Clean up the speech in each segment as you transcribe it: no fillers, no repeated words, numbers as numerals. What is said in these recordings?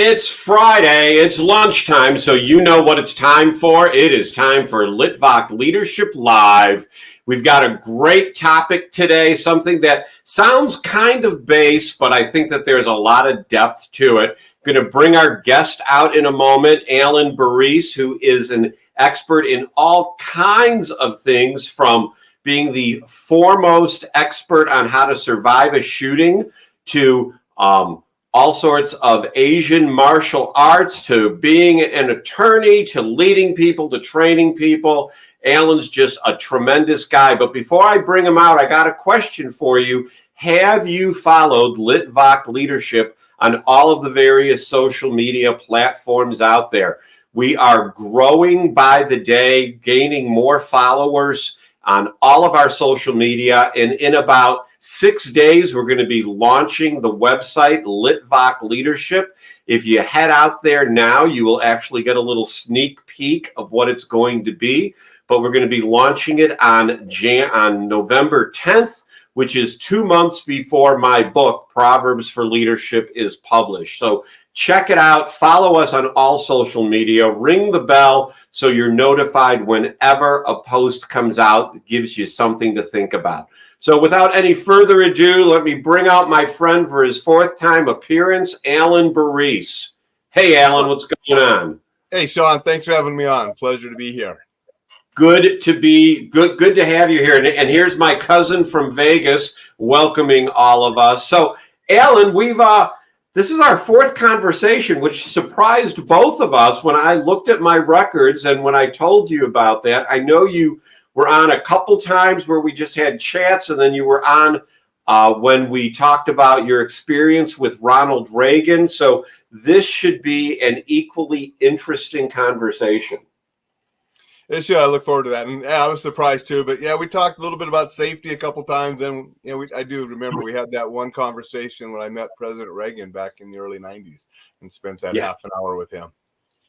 It's Friday, it's lunchtime, so you know what it's time for. It is time for Litvak Leadership Live. We've got a great topic today, something that sounds kind of base, but I think that there's a lot of depth to it. I'm going to bring our guest out in a moment, Alain Burrese, who is an expert in all kinds of things, from being the foremost expert on how to survive a shooting to all sorts of Asian martial arts, to being an attorney, to leading people, to training people. Alain's just a tremendous guy. But before I bring him out, I got a question for you. Have you followed Litvak Leadership on all of the various social media platforms out there? We are growing by the day, gaining more followers on all of our social media. And in about 6 days, we're going to be launching the website Litvak Leadership. If you head out there now, you will actually get a little sneak peek of what it's going to be. But we're going to be launching it on November 10th, which is 2 months before my book, Proverbs for Leadership, is published. So check it out. Follow us on all social media. Ring the bell so you're notified whenever a post comes out that gives you something to think about. So without any further ado, let me bring out my friend for his fourth time appearance, Alain Burrese. Hey, Alain, what's going on? Hey, Sean, thanks for having me on. Pleasure to be here. Good to have you here. And here's my cousin from Vegas welcoming all of us. So, Alain, this is our fourth conversation, which surprised both of us when I looked at my records and when I told you about that. I know you were on a couple times where we just had chats, and then you were on when we talked about your experience with Ronald Reagan. So this should be an equally interesting conversation. I look forward to that. And I was surprised too. But yeah, we talked a little bit about safety a couple times. And I do remember we had that one conversation when I met President Reagan back in the early 90s and spent that half an hour with him.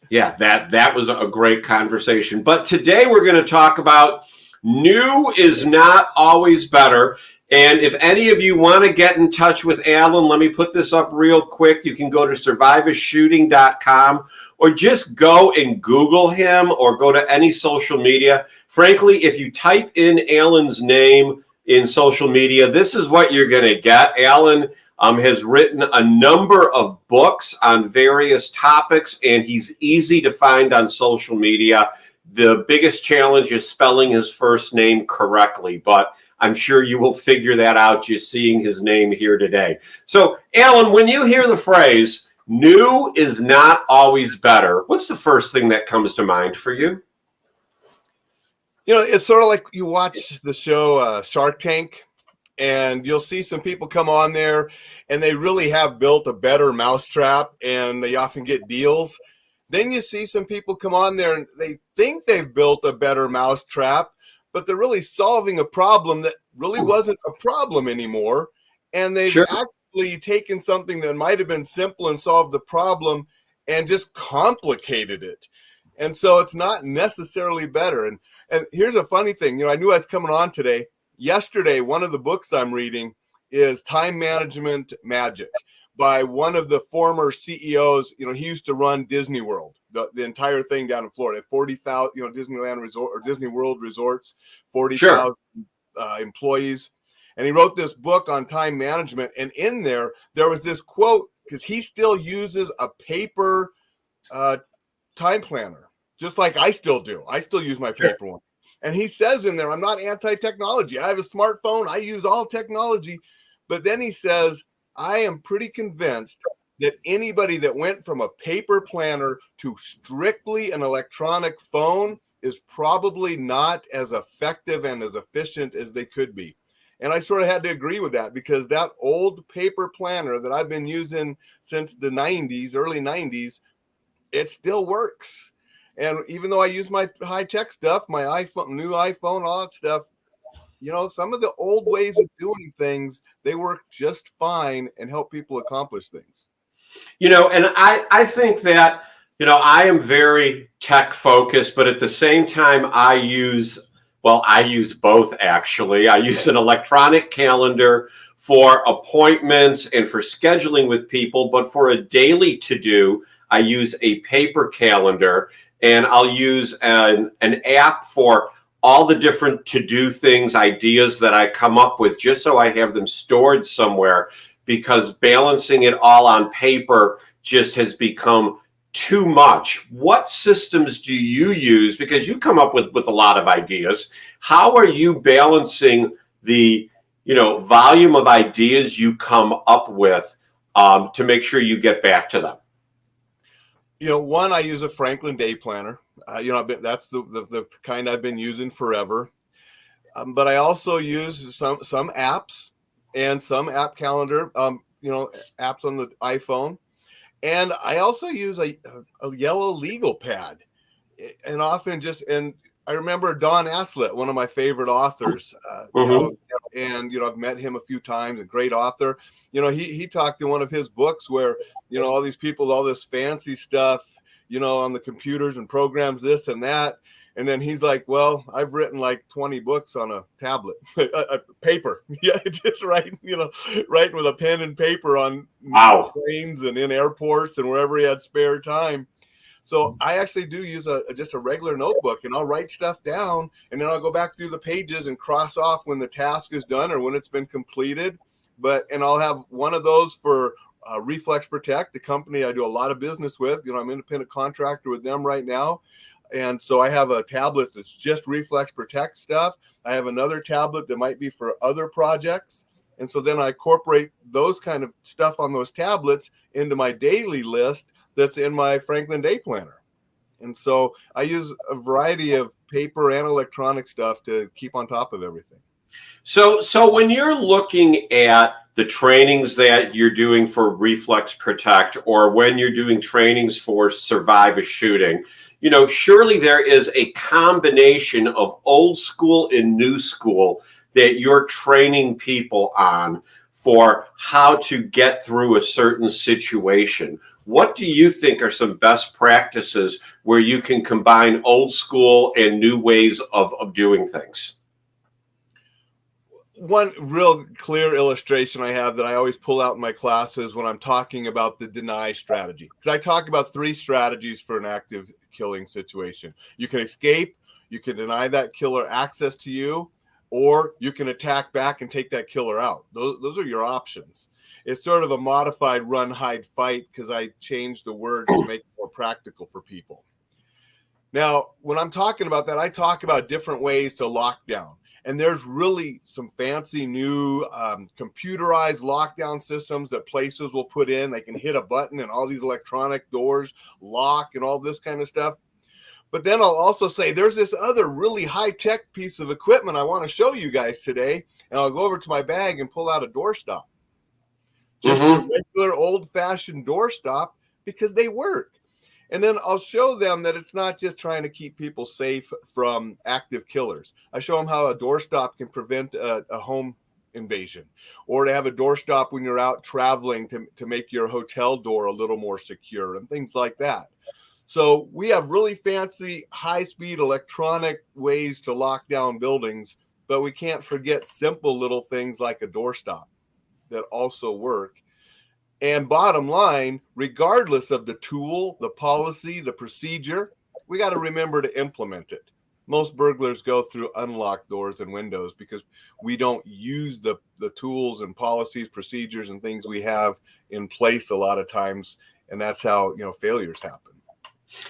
Yeah, that was a great conversation. But today we're going to talk about new is not always better. And if any of you want to get in touch with Alain, let me put this up real quick. You can go to survivashooting.com or just go and Google him or go to any social media. Frankly, if you type in Alain's name in social media, this is what you're going to get. Alain has written a number of books on various topics, and he's easy to find on social media. The biggest challenge is spelling his first name correctly, but I'm sure you will figure that out just seeing his name here today. So, Alain, when you hear the phrase, new is not always better, what's the first thing that comes to mind for you? It's sort of like you watch the show Shark Tank, and you'll see some people come on there and they really have built a better mousetrap and they often get deals. Then you see some people come on there and they think they've built a better mousetrap, but they're really solving a problem that really wasn't a problem anymore. And they've actually taken something that might have been simple and solved the problem and just complicated it. And so it's not necessarily better. And here's a funny thing. I knew I was coming on today. Yesterday, one of the books I'm reading is Time Management Magic by one of the former CEOs. He used to run Disney World, the entire thing down in Florida, 40,000, Disneyland Resort or Disney World resorts, 40,000 employees. And he wrote this book on time management. And in there was this quote, because he still uses a paper time planner, just like I still do. I still use my paper one. And he says in there, I'm not anti-technology. I have a smartphone. I use all technology. But then he says, I am pretty convinced that anybody that went from a paper planner to strictly an electronic phone is probably not as effective and as efficient as they could be. And I sort of had to agree with that, because that old paper planner that I've been using since the 90s, early 90s, it still works. And even though I use my high-tech stuff, my iPhone, new iPhone, all that stuff, some of the old ways of doing things, they work just fine and help people accomplish things. And I think that, I am very tech focused, but at the same time, I use both, actually. I use an electronic calendar for appointments and for scheduling with people, but for a daily to-do, I use a paper calendar, and I'll use an app for all the different to-do things, ideas that I come up with, just so I have them stored somewhere, because balancing it all on paper just has become too much. What systems do you use? Because you come up with a lot of ideas. How are you balancing the volume of ideas you come up with to make sure you get back to them? One, I use a Franklin day planner. That's the kind I've been using forever. But I also use some apps and some app calendar, apps on the iPhone. And I also use a yellow legal pad, and often and I remember Don Aslett, one of my favorite authors, and I've met him a few times, a great author. He talked in one of his books where all these people, all this fancy stuff, on the computers and programs, this and that. And then he's like, well, I've written like 20 books on a tablet, paper. Yeah, just writing with a pen and paper on trains and in airports and wherever he had spare time. So I actually do use just a regular notebook, and I'll write stuff down, and then I'll go back through the pages and cross off when the task is done or when it's been completed. And I'll have one of those for Reflex Protect, the company I do a lot of business with. I'm an independent contractor with them right now. And so I have a tablet that's just Reflex Protect stuff. I have another tablet that might be for other projects. And so then I incorporate those kind of stuff on those tablets into my daily list that's in my Franklin Day Planner. And so I use a variety of paper and electronic stuff to keep on top of everything. So when you're looking at the trainings that you're doing for Reflex Protect, or when you're doing trainings for Survive a Shooting, surely there is a combination of old school and new school that you're training people on for how to get through a certain situation. What do you think are some best practices where you can combine old school and new ways of doing things? One real clear illustration I have that I always pull out in my classes when I'm talking about the deny strategy, because I talk about 3 strategies for an active killing situation. You can escape, you can deny that killer access to you, or you can attack back and take that killer out. Those are your options. It's sort of a modified run, hide, fight, because I changed the words to make it more practical for people. Now, when I'm talking about that, I talk about different ways to lock down. And there's really some fancy new computerized lockdown systems that places will put in. They can hit a button and all these electronic doors lock and all this kind of stuff. But then I'll also say there's this other really high-tech piece of equipment I want to show you guys today. And I'll go over to my bag and pull out a doorstop. Just a regular old-fashioned doorstop, because they work. And then I'll show them that it's not just trying to keep people safe from active killers. I show them how a doorstop can prevent a home invasion, or to have a doorstop when you're out traveling to make your hotel door a little more secure and things like that. So we have really fancy, high-speed electronic ways to lock down buildings, but we can't forget simple little things like a doorstop that also work. And bottom line, regardless of the tool, the policy, the procedure, we got to remember to implement it. Most burglars go through unlocked doors and windows because we don't use the tools and policies, procedures, and things we have in place a lot of times. And that's how, failures happen.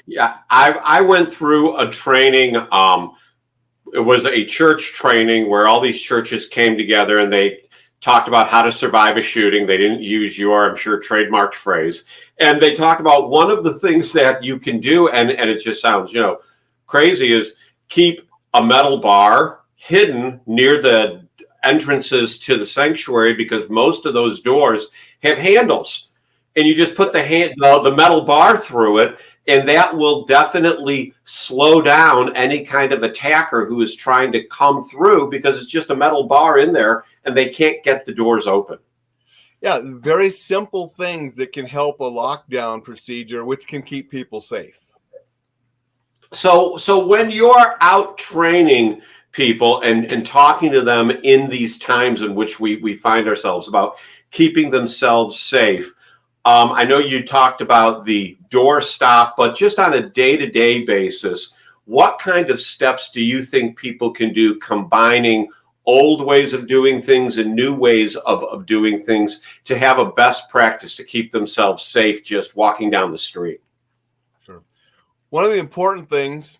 Yeah, I went through a training. It was a church training where all these churches came together and they talked about how to survive a shooting. They didn't use your, I'm sure, trademarked phrase. And they talked about one of the things that you can do, and it just sounds, crazy, is keep a metal bar hidden near the entrances to the sanctuary, because most of those doors have handles. And you just put the metal bar through it, and that will definitely slow down any kind of attacker who is trying to come through, because it's just a metal bar in there and they can't get the doors open. Yeah, very simple things that can help a lockdown procedure, which can keep people safe. So when you're out training people and talking to them in these times in which we find ourselves about keeping themselves safe. I know you talked about the doorstop, but just on a day-to-day basis, what kind of steps do you think people can do combining old ways of doing things and new ways of doing things to have a best practice to keep themselves safe just walking down the street? Sure. One of the important things,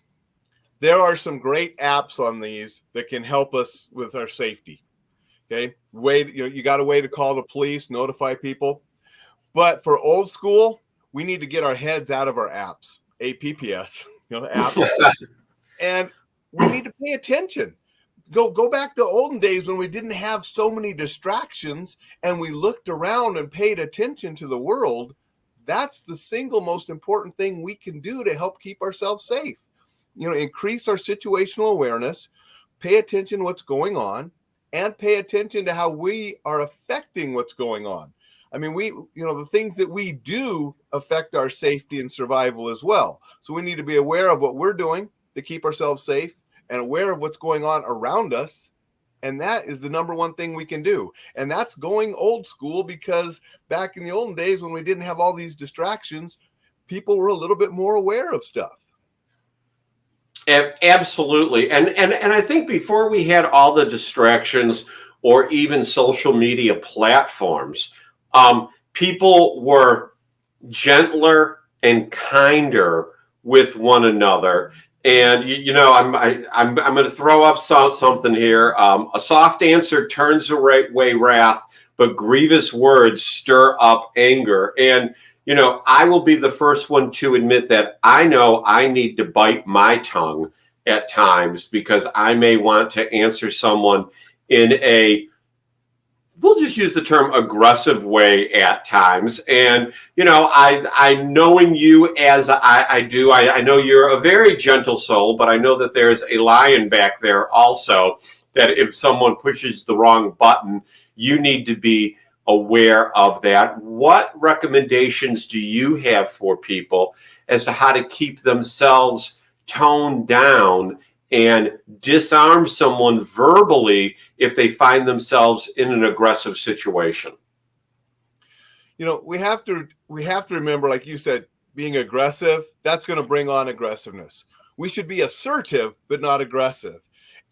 there are some great apps on these that can help us with our safety. Okay. You got a way to call the police, notify people. But for old school, we need to get our heads out of our apps, APPS, apps, and we need to pay attention. Go back to olden days when we didn't have so many distractions and we looked around and paid attention to the world. That's the single most important thing we can do to help keep ourselves safe. Increase our situational awareness, pay attention to what's going on, and pay attention to how we are affecting what's going on. I mean, the things that we do affect our safety and survival as well. So we need to be aware of what we're doing to keep ourselves safe and aware of what's going on around us. And that is the number one thing we can do. And that's going old school, because back in the olden days when we didn't have all these distractions, people were a little bit more aware of stuff. Absolutely. And I think before we had all the distractions or even social media platforms, people were gentler and kinder with one another. And I'm going to throw up something here. A soft answer turns away wrath, but grievous words stir up anger. And I will be the first one to admit that I know I need to bite my tongue at times, because I may want to answer someone in we'll just use the term aggressive way at times. And, I knowing you as I do, I know you're a very gentle soul, but I know that there's a lion back there also, that if someone pushes the wrong button, you need to be aware of that. What recommendations do you have for people as to how to keep themselves toned down and disarm someone verbally if they find themselves in an aggressive situation? We have to remember, like you said, being aggressive, that's going to bring on aggressiveness. We should be assertive, but not aggressive.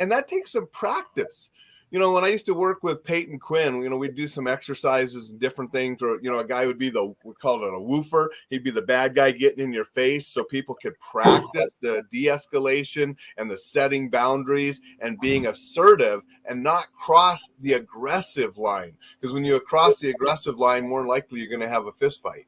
And that takes some practice. When I used to work with Peyton Quinn, we'd do some exercises and different things where, a guy would be we call it a woofer. He'd be the bad guy getting in your face so people could practice the de-escalation and the setting boundaries and being assertive and not cross the aggressive line. Because when you cross the aggressive line, more likely you're going to have a fist fight.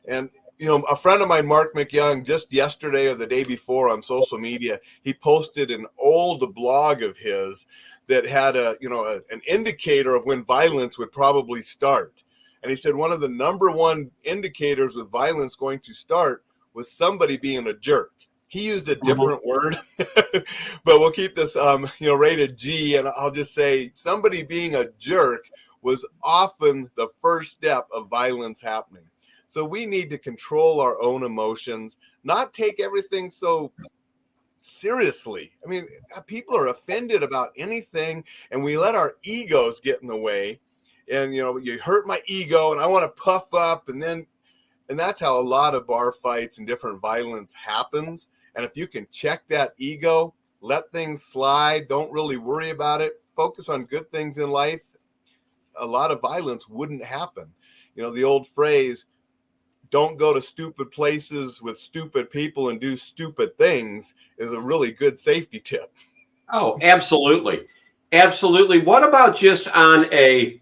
And a friend of mine, Mark McYoung, just yesterday or the day before on social media, he posted an old blog of his that had an indicator of when violence would probably start. And he said one of the number one indicators with violence going to start was somebody being a jerk. He used a different word, but we'll keep this rated G, and I'll just say somebody being a jerk was often the first step of violence happening. So we need to control our own emotions, not take everything so seriously. I mean, people are offended about anything, and we let our egos get in the way. And you hurt my ego, and I want to puff up, and that's how a lot of bar fights and different violence happens. And if you can check that ego, let things slide, don't really worry about it, focus on good things in life, a lot of violence wouldn't happen. The old phrase, don't go to stupid places with stupid people and do stupid things, is a really good safety tip. Oh, absolutely. Absolutely. What about just on a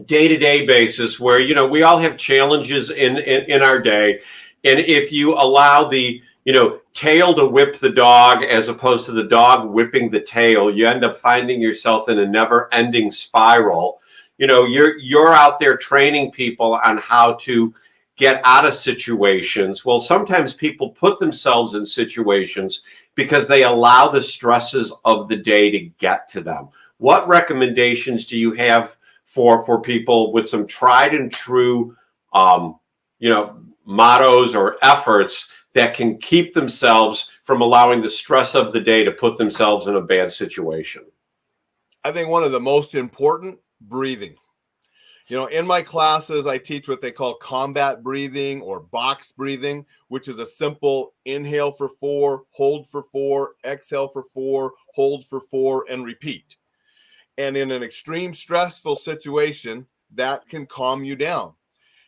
day-to-day basis where, we all have challenges in our day. And if you allow the, tail to whip the dog as opposed to the dog whipping the tail, you end up finding yourself in a never-ending spiral. You're out there training people on how to get out of situations. Well, sometimes people put themselves in situations because they allow the stresses of the day to get to them. What recommendations do you have for people with some tried and true, mottos or efforts that can keep themselves from allowing the stress of the day to put themselves in a bad situation? I think one of the most important, breathing. In my classes, I teach what they call combat breathing or box breathing, which is a simple inhale for 4, hold for 4, exhale for 4, hold for 4, and repeat. And in an extreme stressful situation, that can calm you down.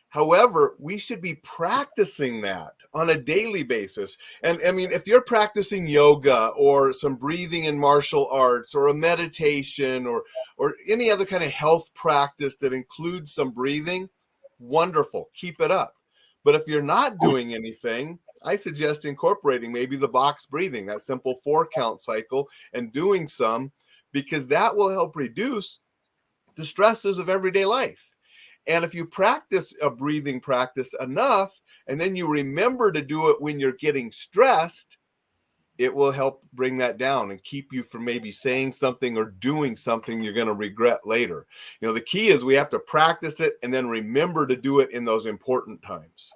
However, we should be practicing that on a daily basis. And I mean, if you're practicing yoga or some breathing in martial arts or a meditation or any other kind of health practice that includes some breathing, wonderful, keep it up. But if you're not doing anything, I suggest incorporating maybe the box breathing, that simple 4-count cycle, and doing some, because that will help reduce the stresses of everyday life. And if you practice a breathing practice enough, and then you remember to do it when you're getting stressed, it will help bring that down and keep you from maybe saying something or doing something you're going to regret later. The key is we have to practice it and then remember to do it in those important times.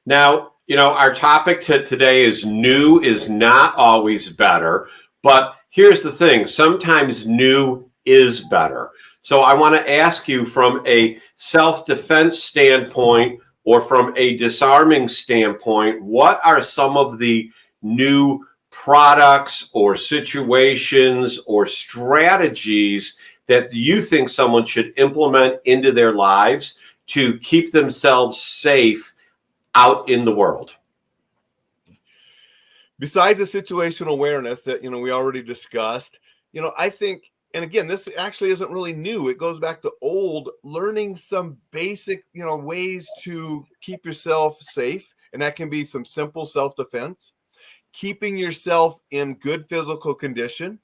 Now, our topic today is new is not always better, but here's the thing. Sometimes new is better. So I want to ask you, from a self-defense standpoint or from a disarming standpoint, what are some of the new products or situations or strategies that you think someone should implement into their lives to keep themselves safe out in the world? Besides the situational awareness that, we already discussed, I think, and again, this actually isn't really new. It goes back to old, learning some basic, ways to keep yourself safe. And that can be some simple self-defense, keeping yourself in good physical condition.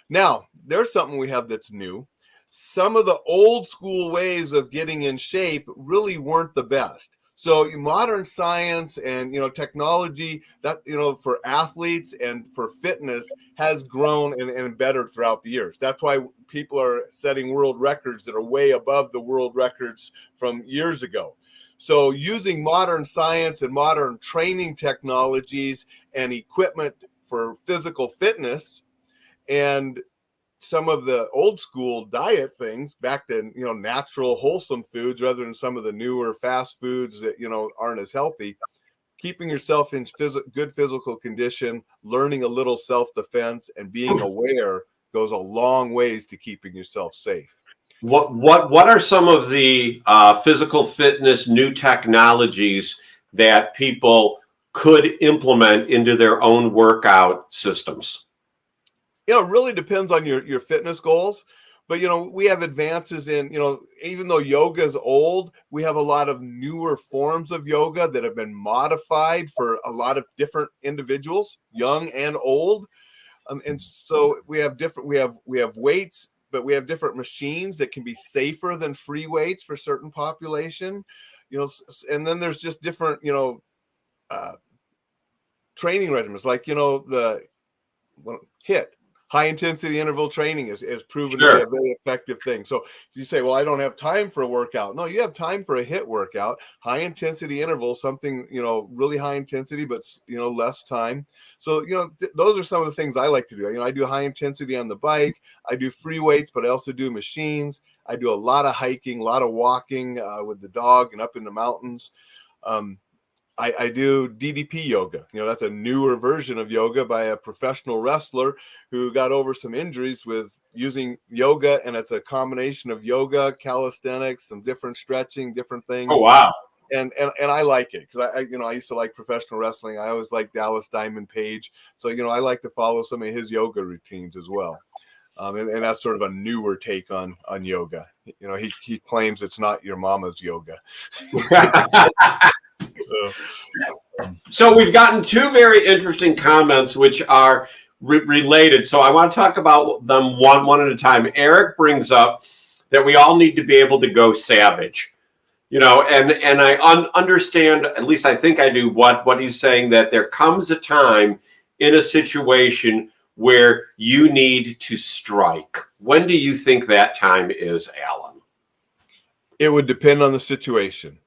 Now, there's something we have that's new. Some of the old school ways of getting in shape really weren't the best. So modern science and, technology that, for athletes and for fitness has grown and bettered throughout the years. That's why people are setting world records that are way above the world records from years ago. So using modern science and modern training technologies and equipment for physical fitness, and some of the old school diet things back to, natural, wholesome foods rather than some of the newer fast foods that, aren't as healthy, keeping yourself in good physical condition, learning a little self-defense and being aware goes a long ways to keeping yourself safe. What are some of the physical fitness new technologies that people could implement into their own workout systems? It really depends on your fitness goals. But, we have advances in, even though yoga is old, we have a lot of newer forms of yoga that have been modified for a lot of different individuals, young and old. And so we have weights, but we have different machines that can be safer than free weights for certain population, and then there's just different, training regimens, like, the HIIT. High intensity interval training is proven to be a very effective thing. So you say, well, I don't have time for a workout. No, you have time for a HIIT workout, high intensity interval, something, really high intensity, but, less time. So, those are some of the things I like to do. I do high intensity on the bike. I do free weights, but I also do machines. I do a lot of hiking, a lot of walking with the dog and up in the mountains. I do DDP yoga. That's a newer version of yoga by a professional wrestler who got over some injuries with using yoga. And it's a combination of yoga, calisthenics, some different stretching, different things. Oh, wow. And I like it because I used to like professional wrestling. I always liked Dallas Diamond Page. So, I like to follow some of his yoga routines as well. And that's sort of a newer take on yoga. He claims it's not your mama's yoga. So we've gotten two very interesting comments which are related. So I want to talk about them one at a time. Eric brings up that we all need to be able to go savage, and I understand, at least I think I do, what he's saying, that there comes a time in a situation where you need to strike. When do you think that time is, Alan? It would depend on the situation.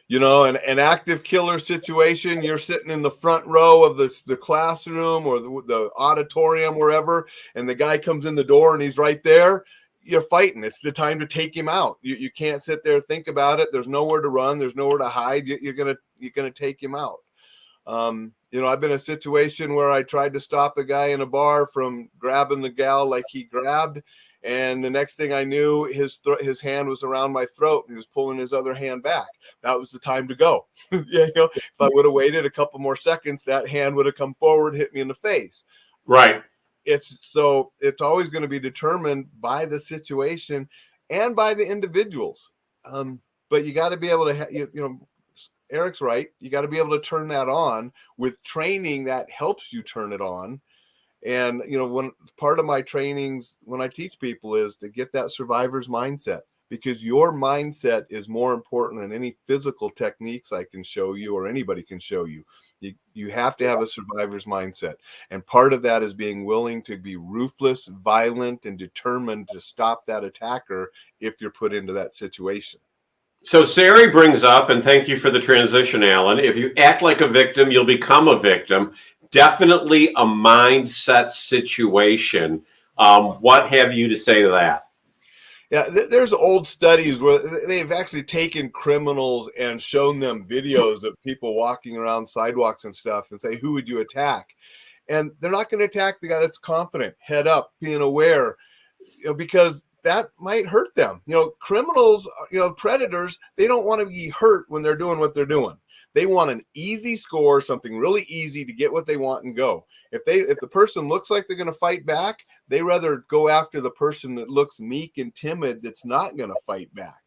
You know, an active killer situation, you're sitting in the front row of the classroom or the auditorium, wherever, and the guy comes in the door and he's right there. You're fighting. It's the time to take him out. You can't sit there and think about it. There's nowhere to run. There's nowhere to hide. You're gonna take him out. You know, I've been in a situation where I tried to stop a guy in a bar from grabbing the gal like he grabbed, and the next thing I knew, his hand was around my throat and he was pulling his other hand back. That was the time to go. You know, if I would have waited a couple more seconds, that hand would have come forward, hit me in the face. Right. It's always going to be determined by the situation and by the individuals. But you got to be able to, you know, Eric's right. You got to be able to turn that on with training that helps you turn it on. And, you know, when part of my trainings, when I teach people, is to get that survivor's mindset, because your mindset is more important than any physical techniques I can show you or anybody can show you. You have to have a survivor's mindset. And part of that is being willing to be ruthless, violent, and determined to stop that attacker if you're put into that situation. So Sari brings up, and thank you for the transition, Alan, if you act like a victim, you'll become a victim. Definitely a mindset situation. What have you to say to that? Yeah, there's old studies where they've actually taken criminals and shown them videos of people walking around sidewalks and stuff and say, who would you attack? And they're not going to attack the guy that's confident, head up, being aware, you know, because that might hurt them. You know, criminals, you know, predators, they don't want to be hurt when they're doing what they're doing. They want an easy score, something really easy to get what they want and go. If the person looks like they're going to fight back, they rather go after the person that looks meek and timid that's not going to fight back.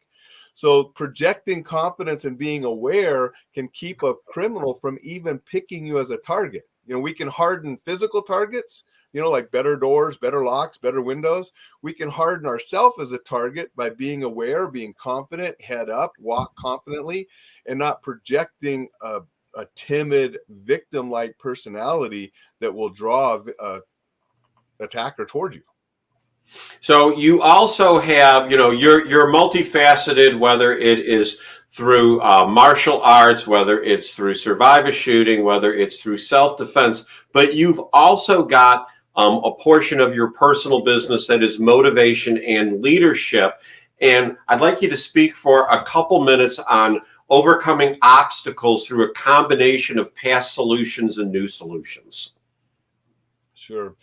So projecting confidence and being aware can keep a criminal from even picking you as a target. You know, we can harden physical targets, you know, like better doors, better locks, better windows. We can harden ourselves as a target by being aware, being confident, head up, walk confidently, and not projecting a timid victim-like personality that will draw a attacker toward you. So you also have, you know, you're multifaceted, whether it is through martial arts, whether it's through survivor shooting, whether it's through self-defense, but you've also got a portion of your personal business that is motivation and leadership. And I'd like you to speak for a couple minutes on overcoming obstacles through a combination of past solutions and new solutions. Sure.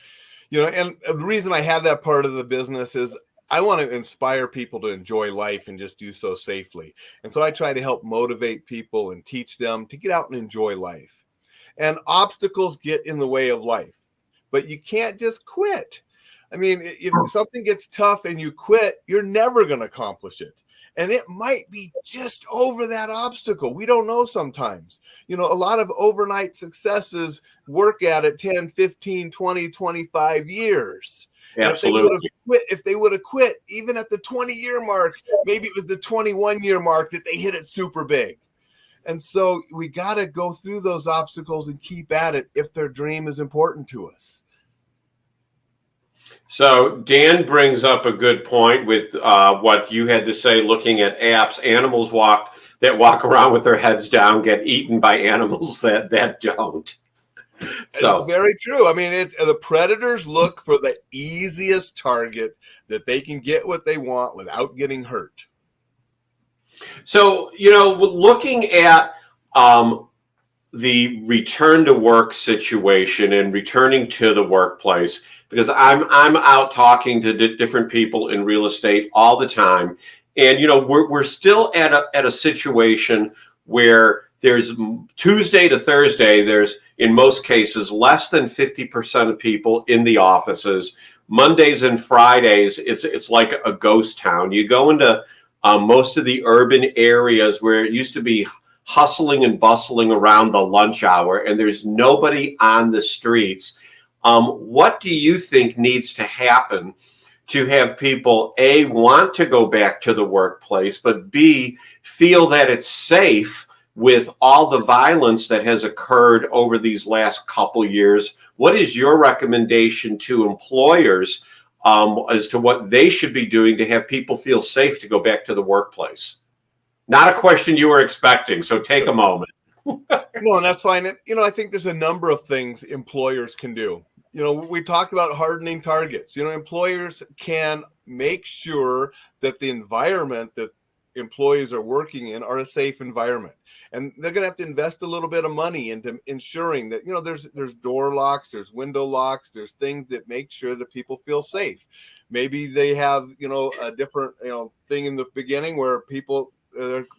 You know, and the reason I have that part of the business is I want to inspire people to enjoy life and just do so safely. And so I try to help motivate people and teach them to get out and enjoy life. And obstacles get in the way of life, but you can't just quit. I mean, if something gets tough and you quit, you're never going to accomplish it. And it might be just over that obstacle. We don't know sometimes. You know, a lot of overnight successes work at it 10, 15, 20, 25 years. Absolutely. If they would have quit, even at the 20-year mark, maybe it was the 21-year mark that they hit it super big. And so we got to go through those obstacles and keep at it if their dream is important to us. So Dan brings up a good point with what you had to say, looking at apps. Animals that walk around with their heads down get eaten by animals that don't. So it's very true. I mean, the predators look for the easiest target that they can get what they want without getting hurt. So, you know, looking at the return to work situation and returning to the workplace, because I'm out talking to different people in real estate all the time, and you know we're still at a situation where there's Tuesday to Thursday, there's in most cases less than 50% of people in the offices. Mondays and Fridays, it's like a ghost town. You go into most of the urban areas where it used to be hustling and bustling around the lunch hour, and there's nobody on the streets. What do you think needs to happen to have people, A, want to go back to the workplace, but B, feel that it's safe with all the violence that has occurred over these last couple years? What is your recommendation to employers as to what they should be doing to have people feel safe to go back to the workplace? Not a question you were expecting, so take a moment. No, and that's fine. And, I think there's a number of things employers can do. We talked about hardening targets. Employers can make sure that the environment that employees are working in are a safe environment. And they're going to have to invest a little bit of money into ensuring that, there's door locks, there's window locks, there's things that make sure that people feel safe. Maybe they have, a different, thing in the beginning where people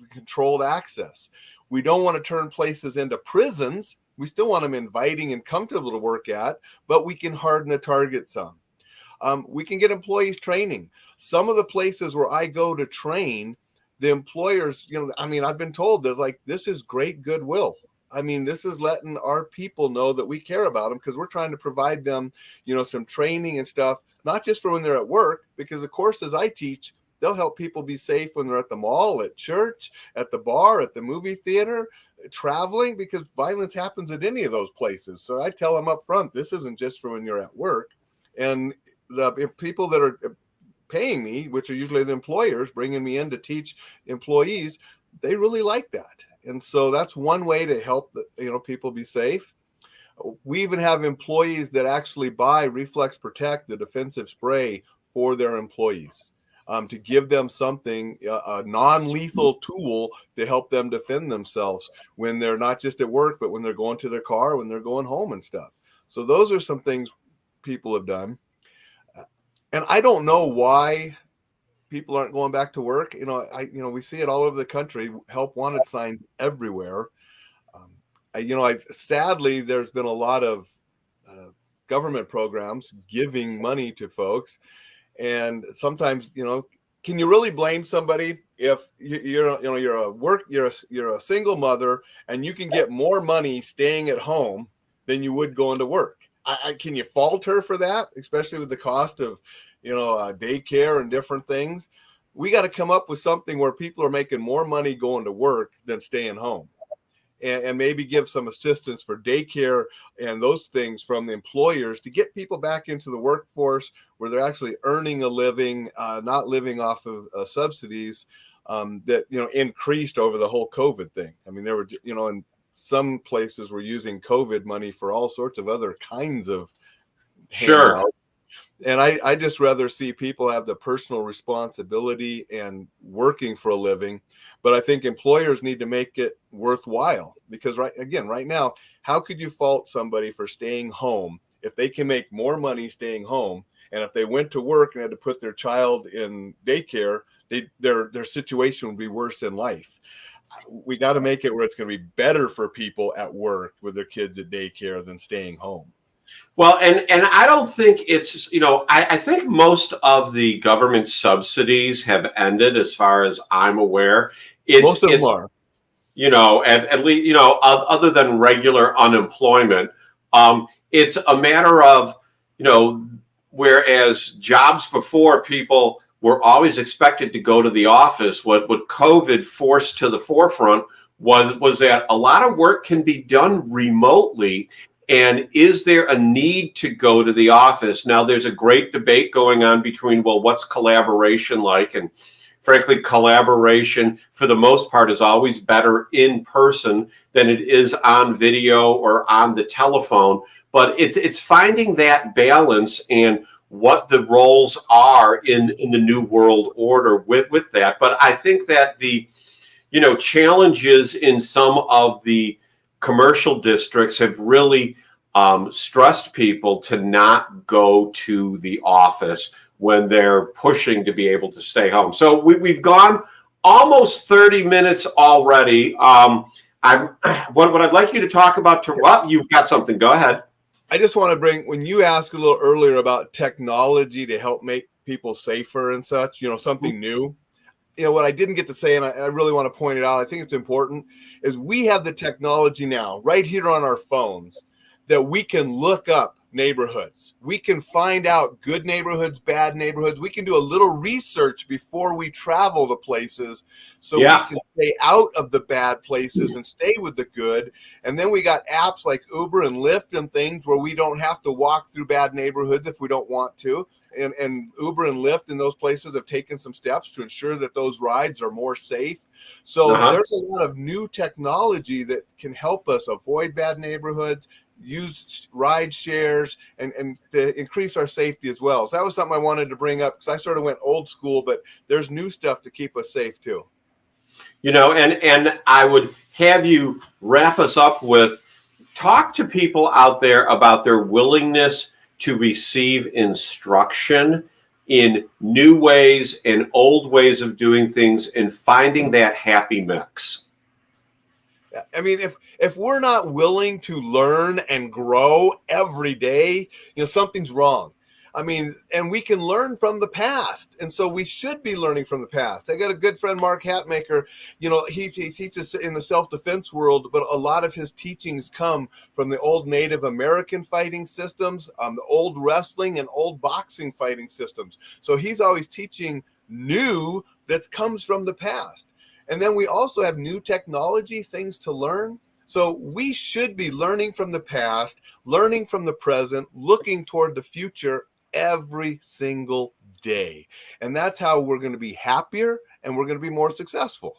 controlled access. We don't want to turn places into prisons. We still want them inviting and comfortable to work at, but we can harden a target some. We can get employees training. Some of the places where I go to train, the employers, I've been told that this is great goodwill. This is letting our people know that we care about them because we're trying to provide them, some training and stuff, not just for when they're at work, because the courses I teach, they'll help people be safe when they're at the mall, at church, at the bar, at the movie theater, traveling, because violence happens at any of those places. So I tell them up front, this isn't just for when you're at work. And the people that are paying me, which are usually the employers bringing me in to teach employees, they really like that. And so that's one way to help people be safe. We even have employees that actually buy Reflex Protect, the defensive spray, for their employees, to give them something, a non-lethal tool to help them defend themselves when they're not just at work, but when they're going to their car, when they're going home and stuff. So those are some things people have done. And I don't know why people aren't going back to work. We see it all over the country, help wanted signs everywhere. Sadly, there's been a lot of government programs giving money to folks. And sometimes, can you really blame somebody if you're a single mother and you can get more money staying at home than you would going to work? Can you fault her for that, especially with the cost of, daycare and different things? We got to come up with something where people are making more money going to work than staying home, and maybe give some assistance for daycare and those things from the employers to get people back into the workforce where they're actually earning a living, not living off of subsidies that, increased over the whole COVID thing. There were, in some places we're using COVID money for all sorts of other kinds of Sure. handouts. And I just rather see people have the personal responsibility and working for a living. But I think employers need to make it worthwhile, because right now, how could you fault somebody for staying home if they can make more money staying home? And if they went to work and had to put their child in daycare, their situation would be worse in life. We got to make it where it's going to be better for people at work with their kids at daycare than staying home. Well, and I don't think it's, I think most of the government subsidies have ended as far as I'm aware. Most of them are. At least, other than regular unemployment, it's a matter of, whereas jobs before, people were always expected to go to the office, what COVID forced to the forefront was that a lot of work can be done remotely. And is there a need to go to the office? Now, there's a great debate going on between, what's collaboration like? And frankly, collaboration, for the most part, is always better in person than it is on video or on the telephone. But it's finding that balance and what the roles are in the new world order with that. But I think that the, challenges in some of the commercial districts have really stressed people to not go to the office when they're pushing to be able to stay home. So we've gone almost 30 minutes already. What I'd like you to talk about, you've got something. Go ahead. I just want to bring, when you asked a little earlier about technology to help make people safer and such, something new. What I didn't get to say, and I really want to point it out, I think it's important, is we have the technology now right here on our phones that we can look up neighborhoods. We can find out good neighborhoods, bad neighborhoods. We can do a little research before we travel to places so we can stay out of the bad places and stay with the good. And then we got apps like Uber and Lyft and things where we don't have to walk through bad neighborhoods if we don't want to. And Uber and Lyft in those places have taken some steps to ensure that those rides are more safe. So Uh-huh. there's a lot of new technology that can help us avoid bad neighborhoods, use ride shares, and to increase our safety as well. So that was something I wanted to bring up because I sort of went old school, but there's new stuff to keep us safe too. And I would have you wrap us up with, talk to people out there about their willingness to receive instruction in new ways and old ways of doing things and finding that happy mix. I mean, if we're not willing to learn and grow every day, something's wrong. I mean, and we can learn from the past. And so we should be learning from the past. I got a good friend, Mark Hatmaker. He teaches in the self-defense world, but a lot of his teachings come from the old Native American fighting systems, the old wrestling and old boxing fighting systems. So he's always teaching new that comes from the past. And then we also have new technology, things to learn. So we should be learning from the past, learning from the present, looking toward the future every single day. And that's how we're going to be happier and we're going to be more successful.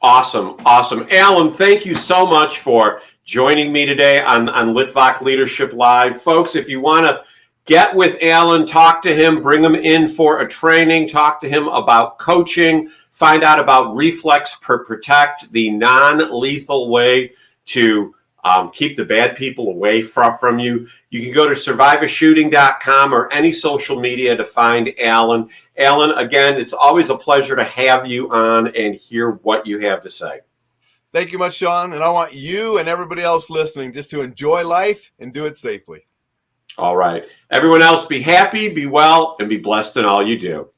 Awesome. Alain, thank you so much for joining me today on Litvak Leadership Live. Folks, if you want to get with Alain, talk to him, bring him in for a training, talk to him about coaching, find out about Reflex per Protect, the non-lethal way to keep the bad people away from you. You can go to survivorshooting.com or any social media to find Alain. Alain, again, it's always a pleasure to have you on and hear what you have to say. Thank you much, Sean. And I want you and everybody else listening just to enjoy life and do it safely. All right. Everyone else, be happy, be well, and be blessed in all you do.